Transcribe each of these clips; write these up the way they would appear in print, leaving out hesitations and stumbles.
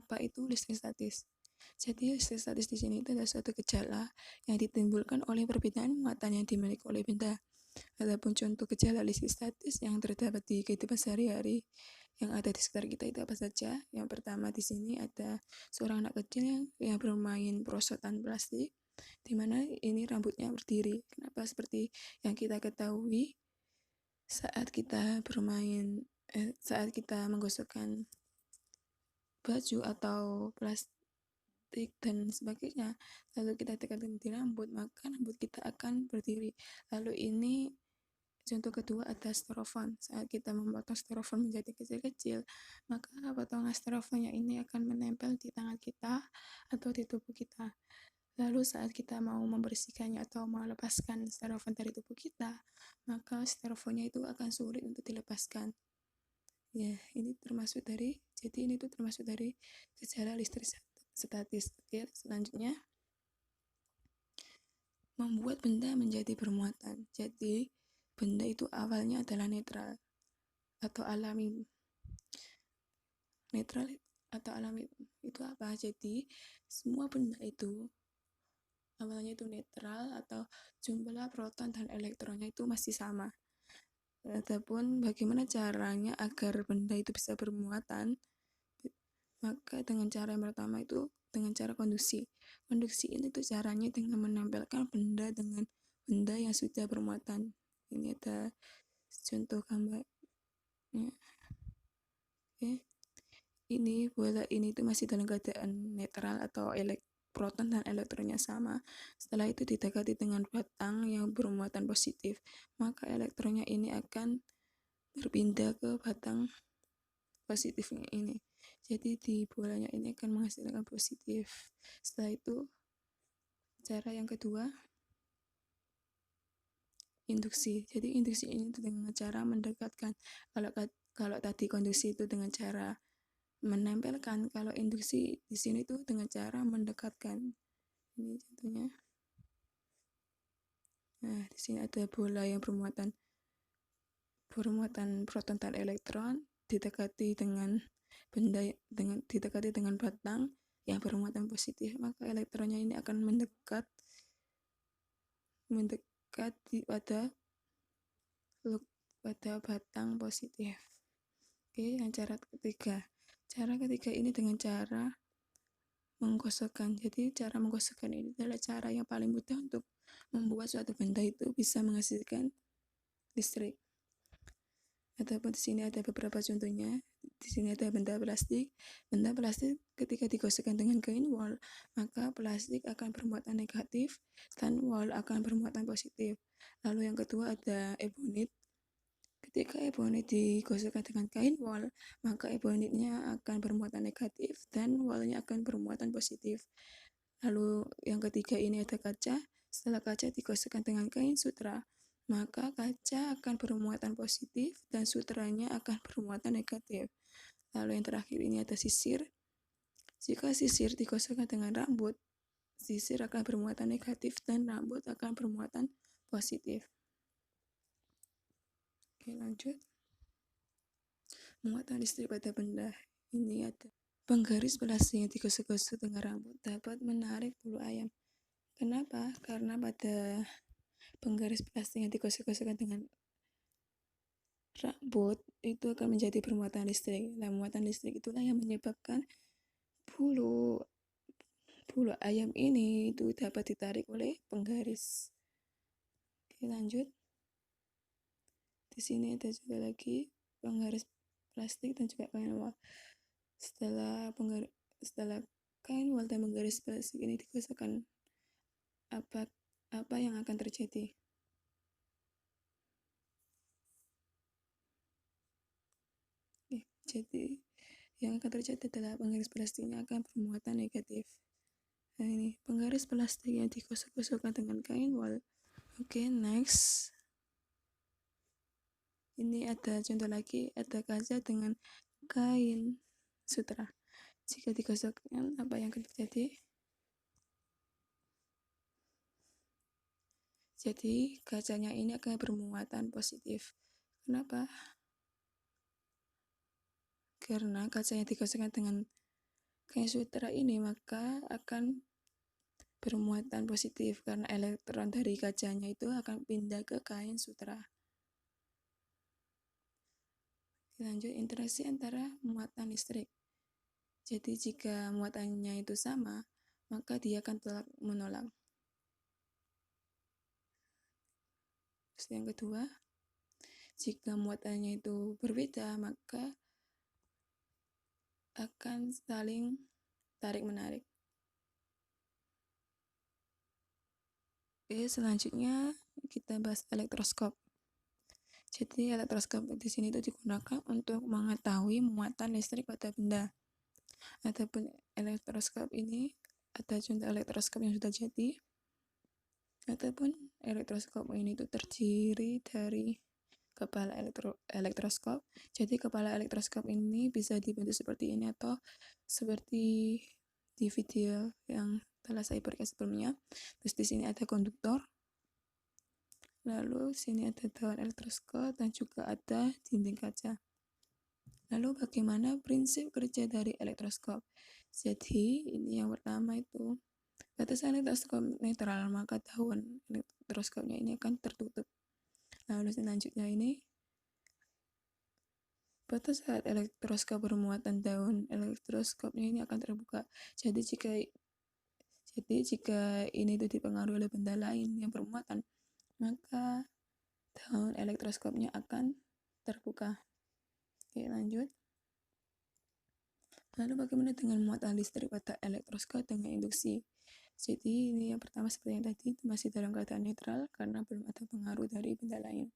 apa itu listrik statis. Jadi listrik statis di sini itu adalah suatu gejala yang ditimbulkan oleh perbedaan muatan yang dimiliki oleh benda. Adapun contoh gejala listrik statis yang terdapat di kehidupan sehari-hari yang ada di sekitar kita itu apa saja? Yang pertama di sini ada seorang anak kecil yang bermain perosotan plastik, di mana ini rambutnya berdiri. Kenapa seperti yang kita ketahui saat kita saat kita menggosokkan baju atau plastik dan sebagainya, lalu kita tekan di rambut, maka rambut kita akan berdiri. Lalu ini contoh kedua ada styrofoam. Saat kita memotong styrofoam menjadi kecil-kecil, maka potongan styrofoamnya ini akan menempel di tangan kita atau di tubuh kita. Lalu saat kita mau membersihkannya atau melepaskan styrofoam dari tubuh kita, maka styrofoamnya itu akan sulit untuk dilepaskan. Ya, ini termasuk dari gejala listrik statis. Oke, selanjutnya membuat benda menjadi bermuatan. Jadi benda itu awalnya adalah netral atau alami. Netral atau alami itu apa? Jadi semua benda itu awalnya itu netral atau jumlah proton dan elektronnya itu masih sama. Adapun bagaimana caranya agar benda itu bisa bermuatan, maka dengan cara yang pertama itu dengan cara konduksi. Konduksi ini tuh caranya dengan menempelkan benda dengan benda yang sudah bermuatan. Ini ada contoh gambarnya. Oke. Ini bola ini tuh masih dalam keadaan netral atau proton dan elektronnya sama. Setelah itu didekati dengan batang yang bermuatan positif, maka elektronnya ini akan berpindah ke batang positifnya ini. Jadi di bolanya ini akan menghasilkan positif. Setelah itu cara yang kedua induksi. Jadi induksi ini dengan cara mendekatkan. Kalau tadi konduksi itu dengan cara menempelkan, kalau induksi di sini tuh dengan cara mendekatkan. Ini contohnya. Nah, di sini ada bola yang bermuatan proton dan elektron didekati dengan batang yang bermuatan positif, maka elektronnya ini akan mendekat pada batang positif. Oke, yang cara ketiga. Cara ketiga ini dengan cara menggosokkan. Jadi cara menggosokkan ini adalah cara yang paling mudah untuk membuat suatu benda itu bisa menghasilkan listrik. Ataupun di sini ada beberapa contohnya. Di sini ada benda plastik. Benda plastik ketika digosokkan dengan kain wol, maka plastik akan bermuatan negatif dan wol akan bermuatan positif. Lalu yang kedua ada ebonit. Ketika ebonit digosokkan dengan kain wol, maka ebonitnya akan bermuatan negatif dan wolnya akan bermuatan positif. Lalu yang ketiga ini ada kaca. Setelah kaca digosokkan dengan kain sutra, maka kaca akan bermuatan positif dan sutranya akan bermuatan negatif. Lalu yang terakhir ini ada sisir. Jika sisir digosokkan dengan rambut, sisir akan bermuatan negatif dan rambut akan bermuatan positif. Oke, lanjut. Muatan listrik pada benda. Ini ada penggaris plastik yang digosok-gosok dengan rambut dapat menarik bulu ayam. Kenapa? Karena pada penggaris plastik yang digosok-gosokkan dengan rambut itu akan menjadi bermuatan listrik. Nah, muatan listrik itulah yang menyebabkan bulu ayam ini itu dapat ditarik oleh penggaris. Oke, lanjut. Di sini ada juga lagi penggaris plastik dan juga kain wol. Setelah kain wol dan penggaris plastik ini digosokkan, apa yang akan terjadi? Jadi yang akan terjadi adalah penggaris plastiknya akan bermuatan negatif. Nah, ini penggaris plastik yang digosok-gosokkan dengan kain wol. Oke, next. Ini ada contoh lagi, ada kaca dengan kain sutra. Jika digosokkan, apa yang akan terjadi? Jadi kacanya ini akan bermuatan positif. Kenapa? Karena kaca yang digosokkan dengan kain sutra ini maka akan bermuatan positif karena elektron dari kacanya itu akan pindah ke kain sutra. Lanjut, interaksi antara muatan listrik. Jadi jika muatannya itu sama, maka dia akan tolak menolak. Terus yang kedua, jika muatannya itu berbeda, maka akan saling tarik-menarik. Oke, selanjutnya kita bahas elektroskop. Jadi elektroskop di sini itu digunakan untuk mengetahui muatan listrik pada benda. Adapun elektroskop ini ada contoh elektroskop yang sudah jadi, ataupun elektroskop ini itu terdiri dari kepala elektroskop. Jadi kepala elektroskop ini bisa dibentuk seperti ini atau seperti di video yang telah saya berikan sebelumnya. Terus di sini ada konduktor. Lalu sini ada daun elektroskop dan juga ada dinding kaca. Lalu bagaimana prinsip kerja dari elektroskop? Jadi ini yang pertama itu batasan elektroskop netral, maka daun elektroskopnya ini akan tertutup. Lalu selanjutnya ini pada saat elektroskop bermuatan, daun elektroskopnya ini akan terbuka. Jadi jika ini itu dipengaruhi oleh benda lain yang bermuatan, maka daun elektroskopnya akan terbuka. Oke, lanjut. Lalu bagaimana dengan muatan listrik pada elektroskop dengan induksi? Jadi ini yang pertama seperti yang tadi, masih dalam keadaan netral karena belum ada pengaruh dari benda lain.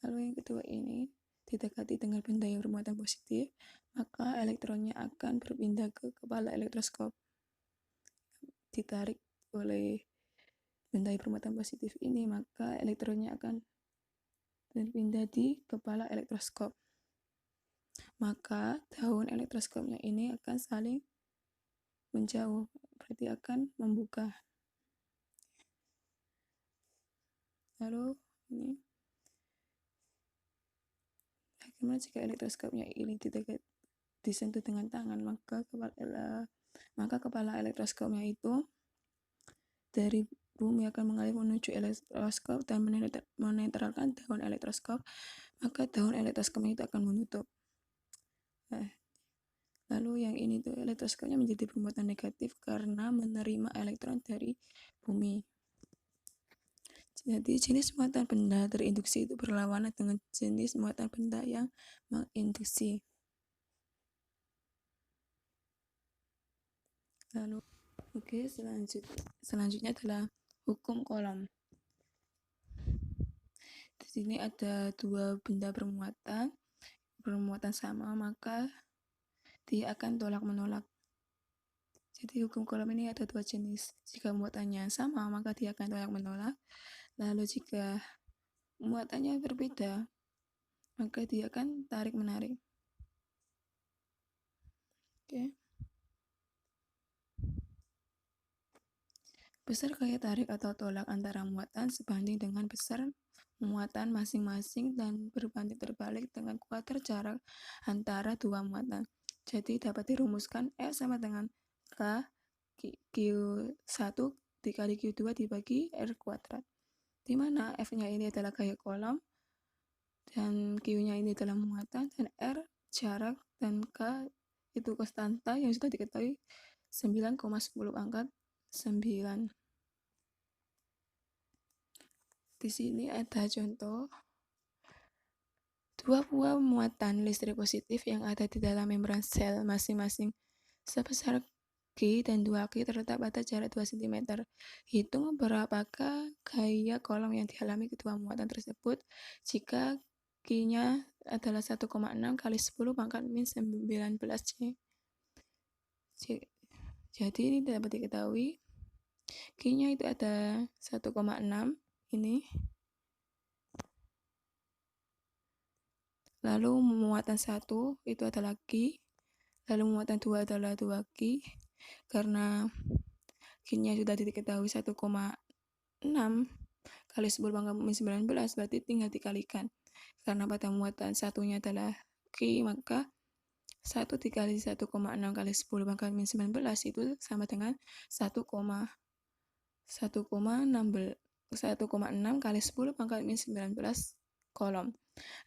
Lalu yang kedua ini, didekati dengan benda yang bermuatan positif, maka elektronnya akan berpindah ke kepala elektroskop. Ditarik oleh benda yang bermuatan positif ini, maka elektronnya akan berpindah di kepala elektroskop. Maka daun elektroskopnya ini akan saling menjauh, berarti akan membuka. Lalu ini bagaimana jika elektroskopnya ini disentuh dengan tangan, maka kepala elektroskopnya itu dari bumi akan mengalir menuju elektroskop dan menetralkan daun elektroskop, maka daun elektroskopnya itu akan menutup. Lalu yang ini tuh elektroskopnya menjadi bermuatan negatif karena menerima elektron dari bumi. Jadi jenis muatan benda terinduksi itu berlawanan dengan jenis muatan benda yang menginduksi. Lalu, oke, selanjutnya adalah hukum Coulomb. Di sini ada dua benda bermuatan sama, maka dia akan tolak-menolak. Jadi hukum Coulomb ini ada dua jenis. Jika muatannya sama, maka dia akan tolak-menolak. Lalu jika muatannya berbeda, maka dia akan tarik-menarik. Oke. Besar gaya tarik atau tolak antara muatan sebanding dengan besar muatan masing-masing dan berbanding terbalik dengan kuarter jarak antara dua muatan. Jadi dapat dirumuskan F sama dengan K Q1 dikali Q2 dibagi R kuadrat. Di mana F-nya ini adalah gaya Coulomb dan Q-nya ini adalah muatan dan R jarak dan K itu konstanta yang sudah diketahui 9,10 pangkat 9. Di sini ada contoh dua buah muatan listrik positif yang ada di dalam membran sel masing-masing sebesar G dan 2G terletak pada jarak 2 cm. Hitung berapakah gaya Coulomb yang dialami kedua muatan tersebut jika G-nya adalah 1,6 kali 10 pangkat min 19 C. Jadi ini dapat diketahui G-nya itu ada 1,6 ini. Lalu muatan 1 itu adalah G. Lalu muatan 2 adalah 2G. Karena G-nya sudah diketahui 1,6 kali 10 pangkat min 19 berarti tinggal dikalikan. Karena pada muatan satunya adalah G, maka 1 dikali 1,6 kali 10 pangkat min 19 itu sama dengan 1,6 kali 10 pangkat min 19 kolom.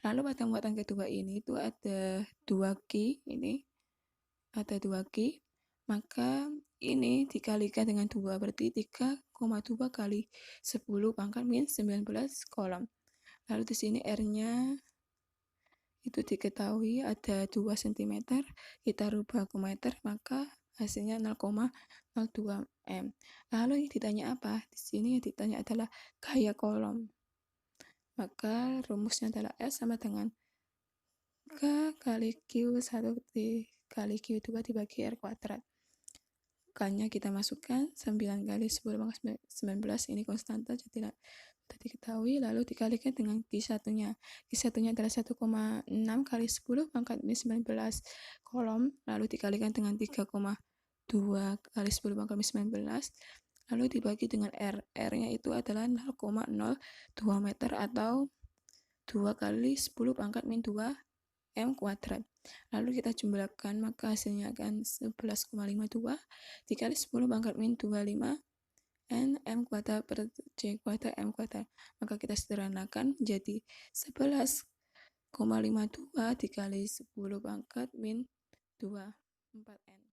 Lalu batang-batang kedua ini itu ada 2Q, ini ada 2Q, maka ini dikalikan dengan 2, berarti 3,2 kali 10 pangkat min 19 kolom. Lalu di sini R-nya itu diketahui ada 2 cm, kita rubah ke meter, maka hasilnya 0,02 m. Lalu yang ditanya apa? Di sini yang ditanya adalah gaya kolom. Maka rumusnya adalah S sama dengan K kali Q1 dikali Q2 dibagi R kuadrat. K-nya kita masukkan 9 kali 10 pangkat 19, ini konstanta jadi sudah diketahui. Lalu dikalikan dengan Q1-nya. Q1-nya adalah 1,6 kali 10 pangkat min 19 kolom, lalu dikalikan dengan 3,2 kali 10 pangkat min 19, lalu dibagi dengan R. R-nya itu adalah 0,02 meter atau 2 kali 10 pangkat min 2 M kuadrat. Lalu kita jumlahkan, maka hasilnya akan 11,52 dikali 10 pangkat min 25 N M kuadrat per J kuadrat M kuadrat. Maka kita sederhanakan menjadi 11,52 dikali 10 pangkat min 24 N.